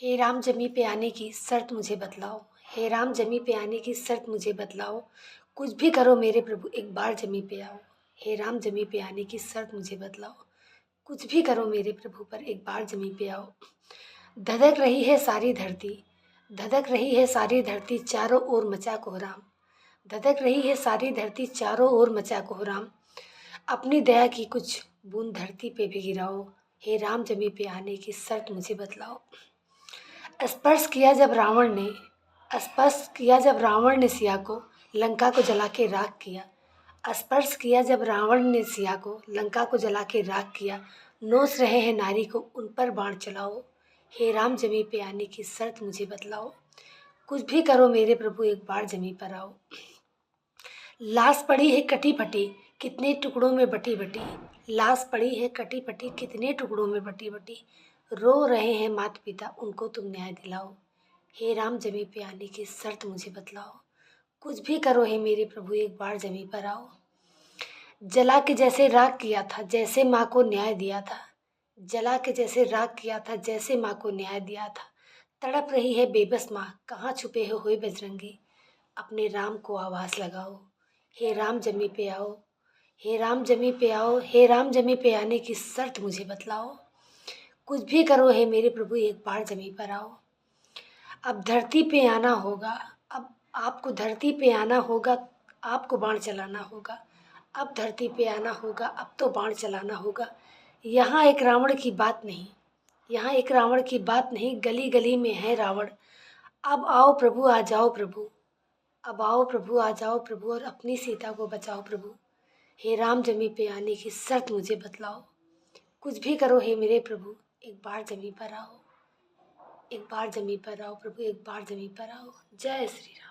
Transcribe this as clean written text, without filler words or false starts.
हे राम जमी पे आने की शर्त मुझे बतलाओ। हे राम जमी पे आने की शर्त मुझे बतलाओ। कुछ भी करो मेरे प्रभु एक बार जमी पे आओ। हे राम जमी पे आने की शर्त मुझे बतलाओ। कुछ भी करो मेरे प्रभु पर एक बार जमी पे आओ। धधक रही है सारी धरती, धधक रही है सारी धरती, चारों ओर मचा कोहराम। धधक रही है सारी धरती, चारों ओर मचा कोहराम। अपनी दया की कुछ बूंद धरती पे भी गिराओ। हे राम जमी पे आने की शर्त मुझे बतलाओ। स्पर्श किया जब रावण ने, स्पर्श किया जब रावण ने सिया को, लंका को जला के राख किया। स्पर्श किया जब रावण ने सिया को, लंका को जला के राख किया। नोच रहे हैं नारी को, उन पर बाण चलाओ। हे राम जमी पे आने की शर्त मुझे बतलाओ। कुछ भी करो मेरे प्रभु एक बार जमी पर आओ। लाश पड़ी है कटी फटी, कितने टुकड़ों में बटी बटी। लाश पड़ी है कटी फटी, कितने टुकड़ों में बटी बटी। रो रहे हैं माता पिता, उनको तुम न्याय दिलाओ। हे राम जमी पे आने की शर्त मुझे बतलाओ। कुछ भी करो हे मेरे प्रभु एक बार जमी पर आओ। जला के जैसे राख किया था, जैसे माँ को न्याय दिया था। जला के जैसे राख किया था, जैसे माँ को न्याय दिया था। तड़प रही है बेबस माँ, कहाँ छुपे हो होए बजरंगी। अपने राम को आवाज़ लगाओ। हे राम जमी पे आओ। हे राम जमी पे आओ। हे राम जमी पे आने की शर्त मुझे बतलाओ। कुछ भी करो हे मेरे प्रभु एक बार जमी पर आओ। अब धरती पे आना होगा, अब आपको धरती पे आना होगा, आपको बाण चलाना होगा। अब धरती पे आना होगा, अब तो बाण चलाना होगा। यहाँ एक रावण की बात नहीं, यहाँ एक रावण की बात नहीं, गली गली में है रावण। अब आओ प्रभु आ जाओ प्रभु, अब आओ प्रभु आ जाओ प्रभु, और अपनी सीता को बचाओ प्रभु। हे राम जमी पे आने की शर्त मुझे बतलाओ। कुछ भी करो हे मेरे प्रभु एक बार जमी पर आओ। एक बार जमी पर आओ प्रभु, एक बार जमी पर आओ। जय श्री राम।